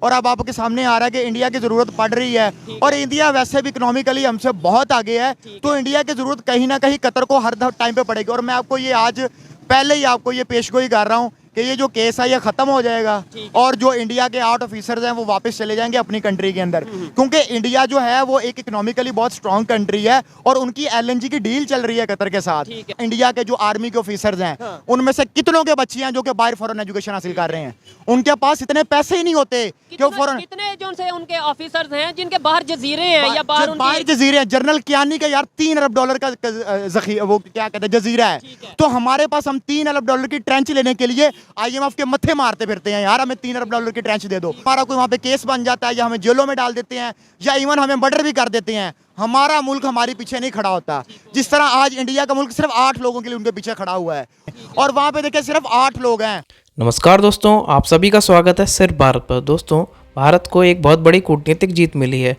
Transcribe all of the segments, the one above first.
और अब आपके सामने आ रहा है कि इंडिया की ज़रूरत पड़ रही है और इंडिया वैसे भी इकोनॉमिकली हमसे बहुत आगे है, तो इंडिया की ज़रूरत कहीं ना कहीं कतर को हर टाइम पे पड़ेगी। और मैं आपको ये आज पहले ही आपको ये पेशगोई कर रहा हूँ कि ये जो केस है ये ख़त्म हो जाएगा और जो इंडिया के 8 ऑफिसर्स हैं वो वापस चले जाएंगे अपनी कंट्री के अंदर, क्योंकि इंडिया जो है वो एक इकोनॉमिकली बहुत स्ट्रॉन्ग कंट्री है और उनकी LNG की डील चल रही है कतर के साथ। इंडिया के जो आर्मी के ऑफिसर्स हैं उनमें से कितनों के बच्चे हैं जो कि बाहर फॉरेन एजुकेशन हासिल कर रहे हैं, उनके पास इतने पैसे ही नहीं होते कि वो फॉरेन। कितने जो से उनके ऑफिसर्स हैं जिनके बाहर जजीरे हैं या बाहर जजीरे हैं। जनरल कियानी का यार $3 अरब का वो क्या कहते हैं जजीरा है, तो हमारे पास हम $3 अरब की ट्रेंच लेने के लिए IMF के मत्थे मारते फिरते हैं, यार हमें $3 अरब की ट्रेंच दे दो। हमारा कोई वहाँ पे केस बन जाता है या हमें जेलों में डाल देते हैं या इवन हमें मर्डर भी कर देते हैं, हमारा मुल्क हमारे पीछे नहीं खड़ा होता। जिस तरह आज इंडिया का मुल्क सिर्फ 8 लोगों के लिए उनके पीछे खड़ा हुआ है और वहाँ पे देखिए सिर्फ 8 लोग हैं। नमस्कार दोस्तों, आप सभी का स्वागत है सिर्फ भारत पर। दोस्तों, भारत को एक बहुत बड़ी कूटनीतिक जीत मिली है।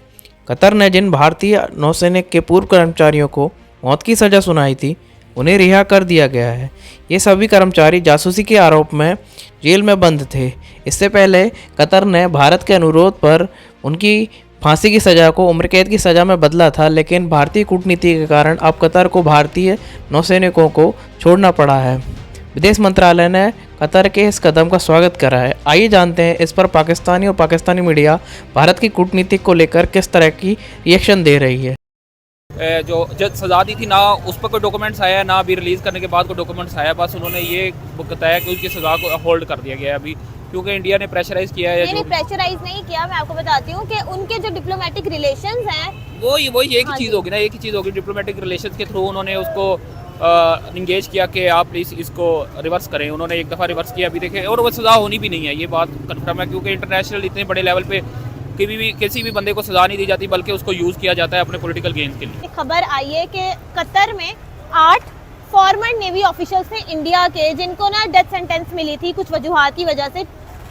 कतर ने जिन भारतीय नौसैनिक के पूर्व कर्मचारियों को मौत की सज़ा सुनाई थी उन्हें रिहा कर दिया गया है। ये सभी कर्मचारी जासूसी के आरोप में जेल में बंद थे। इससे पहले कतर ने भारत के अनुरोध पर उनकी फांसी की सज़ा को उम्र कैद की सज़ा में बदला था, लेकिन भारतीय कूटनीति के कारण अब कतर को भारतीय नौसैनिकों को छोड़ना पड़ा है। विदेश मंत्रालय ने कतर के इस कदम का स्वागत करा है। आइए जानते हैं इस पर पाकिस्तानी और पाकिस्तानी मीडिया भारत की कूटनीति को लेकर किस तरह की रिएक्शन दे रही है। जो जज सजा दी थी ना उस पर कोई डॉक्यूमेंट्स आया ना, अभी रिलीज़ करने के बाद कोई डॉक्यूमेंट्स आया, बस उन्होंने ये बताया कि उसकी सज़ा को होल्ड कर दिया गया है अभी, क्योंकि इंडिया ने प्रेशराइज किया है। नहीं, प्रेशराइज नहीं किया, मैं आपको बताती हूँ कि उनके जो डिप्लोमेटिक रिलेशंस हैं वो एक ही चीज़ होगी ना, एक ही चीज़ होगी। डिप्लोमेटिक रिलेशंस के थ्रू उन्होंने उसको इंगेज किया कि आप प्लीज़ इसको रिवर्स करें। उन्होंने एक दफ़ा रिवर्स किया अभी देखें, और वो सज़ा होनी भी नहीं है, ये बात कन्फर्म है, क्योंकि इंटरनेशनल इतने बड़े लेवल पे किसी भी बंदे को सजा नहीं दी जाती, बल्कि उसको यूज़ किया जाता है अपने पॉलिटिकल गेन्स के लिए। खबर आई है कि कतर में 8 फॉर्मर नेवी ऑफिशियल्स थे इंडिया के, जिनको ना डेथ सेंटेंस मिली थी कुछ वजूहात की वजह से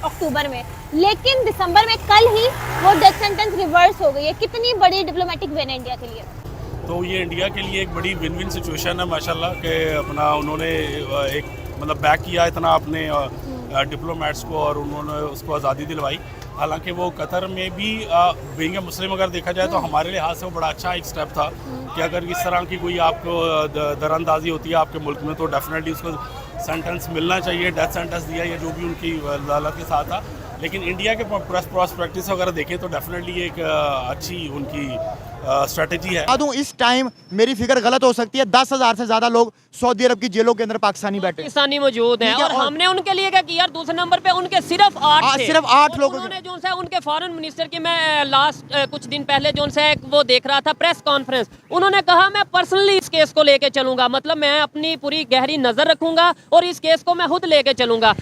अक्टूबर में, लेकिन दिसंबर में कल ही वो डेथ सेंटेंस रिवर्स हो गई है। कितनी बड़ी डिप्लोमेटिक विन है इंडिया के लिए। तो ये इंडिया के लिए एक बड़ी विन विन सिचुएशन है माशाल्लाह कि अपना उन्होंने एक मतलब बैक किया इतना अपने डिप्लोमेट्स को और उन्होंने उसको आज़ादी दिलवाई। हालांकि वो कतर में भी बीइंग मुस्लिम अगर देखा जाए तो हमारे लिहाज से वो बड़ा अच्छा एक स्टेप था कि अगर इस तरह की कोई आपको दरअंदाजी होती है आपके मुल्क में तो डेफिनेटली उसको सेंटेंस मिलना चाहिए। डेथ सेंटेंस दिया या जो भी उनकी अदालत के साथ था, लेकिन इंडिया के प्रैक्टिस वगैरह देखें तो डेफिनेटली एक अच्छी उनकी स्ट्रेटेजी है। इस टाइम मेरी फिगर गलत हो सकती है, 10,000 से ज्यादा लोग सऊदी अरब की जेलों के अंदर पाकिस्तानी बैठे पाकिस्तानी मौजूद हैं और हमने उनके लिए क्या किया, दूसरे नंबर पे उनके सिर्फ 8 लोग उन्होंने जो है उनके फॉरेन मिनिस्टर की मैं लास्ट कुछ दिन पहले जो है वो देख रहा था प्रेस कॉन्फ्रेंस, उन्होंने कहा मैं पर्सनली इस केस को लेके चलूंगा, मतलब मैं अपनी पूरी गहरी नजर रखूंगा और इस केस को मैं खुद लेके चलूंगा।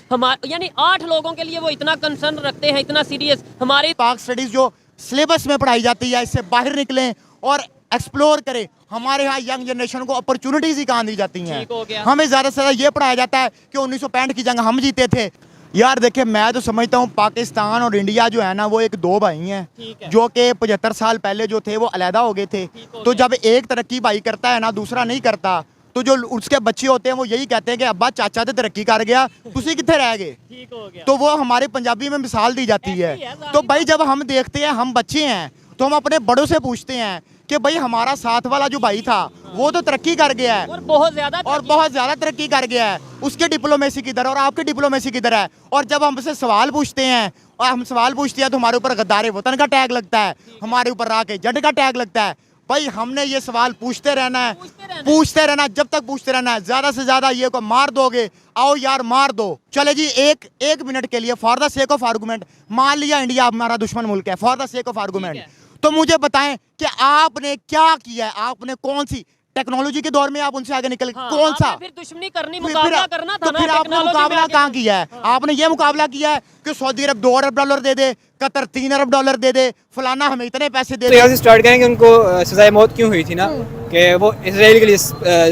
यानी 8 लोगों के लिए वो इतना कंसर्न रखते हैं, इतना सीरियस। हमारी पाक स्टडीज जो सिलेबस में पढ़ाई जाती है इससे बाहर निकलें और एक्सप्लोर करें। हमारे यहाँ यंग जनरेशन को अपॉर्चुनिटीज ही कहाँ दी जाती हैं। हमें ज़्यादा से ज़्यादा ये पढ़ाया जाता है कि 1965 की जंग हम जीते थे। यार देखिए, मैं तो समझता हूँ पाकिस्तान और इंडिया जो है ना वो एक 2 भाई हैं जो कि 75 साल पहले जो थे वो अलहदा हो गए थे। तो जब एक तरक्की भाई करता है ना दूसरा नहीं करता, तो जो उसके बच्चे होते हैं वो यही कहते हैं कि अब्बा चाचा तो तरक्की कर गया, तुसी कितने रह गए। तो वो हमारे पंजाबी में मिसाल दी जाती है। तो भाई जब हम देखते हैं, हम बच्चे हैं, तो हम अपने बड़ों से पूछते हैं कि भाई हमारा साथ वाला जो भाई था वो तो तरक्की कर गया है और बहुत ज्यादा तरक्की कर गया है, उसकी डिप्लोमेसी किधर और आपकी डिप्लोमेसी किधर है। और जब हमसे सवाल पूछते हैं और हम सवाल पूछते हैं तो हमारे ऊपर गद्दारे वतन का टैग लगता है, हमारे ऊपर राके जट का टैग लगता है। भाई हमने ये सवाल पूछते रहना है, जब तक पूछते रहना है। ज्यादा से ज्यादा ये को मार दोगे, आओ यार मार दो, चले जी एक मिनट के लिए for the sake of argument मान लिया इंडिया हमारा दुश्मन मुल्क है, for the sake of argument, तो मुझे बताएं कि आपने क्या किया है, आपने कौन सी टेक्नोलॉजी के दौर में आप उनसे आगे निकल कौन सा फिर दुश्मनी करनी, मुकाबला करना था तो फिर आपने मुकाबला कहाँ किया है। आपने ये मुकाबला किया है कि सऊदी अरब $2 अरब दे दे, कतर $3 अरब दे दे, फलाना हमें इतने पैसे दे दे। तो यहाँ से स्टार्ट करेंगे, उनको सजाए मौत क्यों हुई थी ना कि वो इसराइल के लिए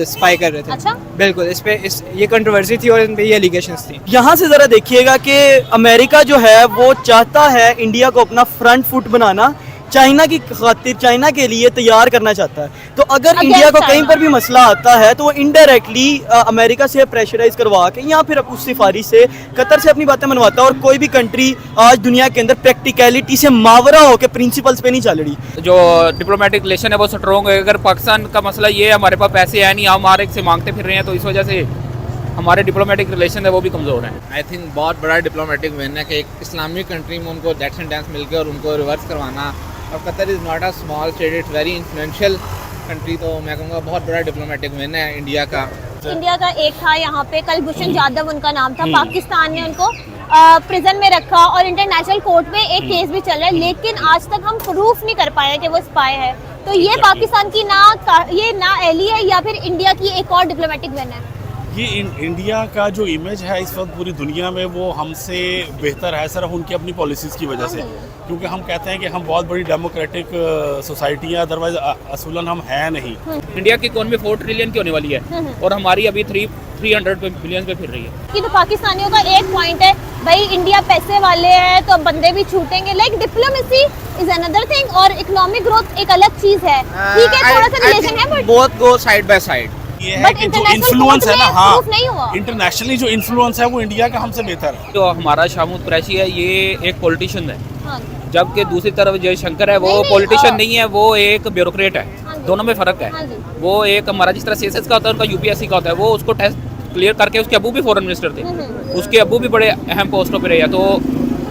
स्पाई कर रहे थे। अच्छा? बिल्कुल, इस पे ये कंट्रोवर्सी थी और इन पे ये एलिगेशंस थी। यहाँ से जरा देखिएगा कि अमेरिका जो है वो चाहता है इंडिया को अपना फ्रंट फुट बनाना चाइना की खातिर, चाइना के लिए तैयार करना चाहता है। तो अगर Against इंडिया को China. कहीं पर भी मसला आता है तो वो इनडायरेक्टली अमेरिका से प्रेशराइज करवा के या फिर उस सिफारिश से कतर से अपनी बातें मनवाता है। और कोई भी कंट्री आज दुनिया के अंदर प्रैक्टिकलिटी से मावरा होकर प्रिंसिपल्स पे नहीं चल रही। जो डिप्लोमेटिक रिलेशन है वो स्ट्रॉन्ग है। अगर पाकिस्तान का मसला ये है हमारे पास पैसे है नहीं, हम हमारे से मांगते फिर रहे हैं, तो इस वजह से हमारे डिप्लोमेटिक रिलेशन है वो भी कमज़ोर हैं। आई थिंक बहुत बड़ा डिप्लोमेटिक विन है कि एक इस्लामिक कंट्री में उनको डेथ सेंटेंस मिल गया और उनको रिवर्स करवाना। और Qatar is not a small state, it's very influential country. तो मैं कहूँगा बहुत बड़ा डिप्लोमेटिक विन है इंडिया का। इंडिया का एक था यहाँ पे कलभूषण जाधव उनका नाम था, पाकिस्तान ने उनको प्रिजन में रखा और इंटरनेशनल कोर्ट में एक केस भी चल रहा है, लेकिन आज तक हम प्रूफ नहीं कर पाए कि वो स्पाई है। तो ये पाकिस्तान की ना एली है या फिर इंडिया की एक और डिप्लोमेटिक विन है। ये इंडिया का जो इमेज है इस वक्त पूरी दुनिया में वो हमसे बेहतर है सिर्फ उनकी अपनी पॉलिसीज़ की वजह से, क्योंकि हम कहते हैं कि हम बहुत बड़ी डेमोक्रेटिक सोसाइटी है, अदरवाइज असूलन हम हैं नहीं। इंडिया की इकोनॉमी 4 ट्रिलियन की होने वाली है और हमारी अभी 300 बिलियन पे फिर रही है। कि तो पाकिस्तानियों का एक पॉइंट है भाई इंडिया पैसे वाले हैं तो बंदे भी छूटेंगे, like diplomacy is another thing और इकोनॉमिक ग्रोथ एक अलग चीज है। ठीक है, थोड़ा सा रिलेशन है but both go side by side. ये है कि जो इन्फ्लुएंस है ना, प्रूफ नहीं हुआ। हाँ, इंटरनेशनली जो इन्फ्लुएंस है वो इंडिया का हमसे बेहतर है। जो हमारा शाहमूद कुरैशी है ये एक पॉलिटिशियन है, हाँ, जबकि दूसरी तरफ जयशंकर है वो नहीं, पॉलिटिशियन नहीं है, वो एक ब्यूरोक्रेट हाँ है। जी। दोनों में फ़र्क है। हाँ जी। वो एक हमारा जिस तरह सीएसएस का होता है उनका यूपीएससी का होता है, वो उसको टेस्ट क्लियर करके उसके अब्बू भी फॉरेन मिनिस्टर थे, उसके अब्बू भी बड़े अहम पोस्टों पे रहे हैं। तो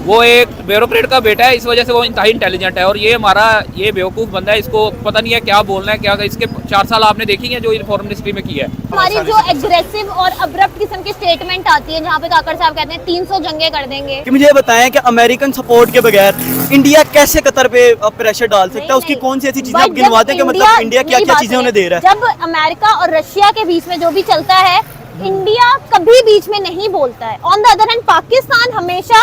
वो एक ब्यूरोक्रेट का बेटा है, इस वजह से वो इंतहाई इंटेलिजेंट है। और ये हमारा ये बेवकूफ़ बंदा है, इसको पता नहीं है क्या बोलना है क्या। इसके 4 साल आपने देखी है जो फॉरेन मिनिस्ट्री में किया है। हमारी जो एग्रेसिव और अब्रप्ट किस्म की स्टेटमेंट आती है जहाँ पे काकर साहब कहते हैं 300 जंगे कर देंगे। कि मुझे ये बताएं कि अमेरिकन सपोर्ट के बगैर इंडिया कैसे कतर पे प्रेशर डाल सकता है? उसकी कौन सी ऐसी चीजें आप गिनवा दें कि मतलब इंडिया क्या क्या चीजें उन्हें दे रहा है? जब अमेरिका और रशिया के बीच में जो भी चलता है इंडिया कभी बीच में नहीं बोलता है। On the other hand Pakistan हमेशा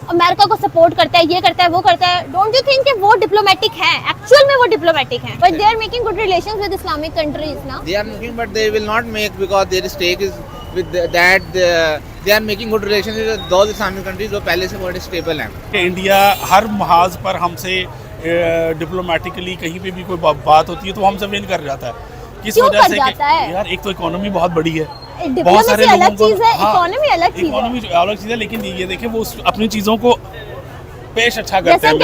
अमेरिका को सपोर्ट करता है, ये करता है, वो करता है। डोंट यू थिंक कि वो डिप्लोमेटिक है? एक्चुअल में वो डिप्लोमेटिक है, but they are making good relations with Islamic countries ना। They are making, but they will not make because their stake is with that. They are making good relations with those Islamic countries जो पहले से बहुत stable हैं। कि India हर महाज पर हमसे diplomatically कहीं पे भी कोई बात होती है तो हमसे विन कर जाता है। किस क्यों वजह कर से जाता है? कि यार एक तो इकोनॉमी बहुत बड़ी है, डिप्लोमेसी अलग चीज है, इकोनॉमी अलग चीज है। इकोनॉमी अलग चीज़ है, लेकिन ये देखें वो अपनी चीज़ों को पेश अच्छा करते हैं।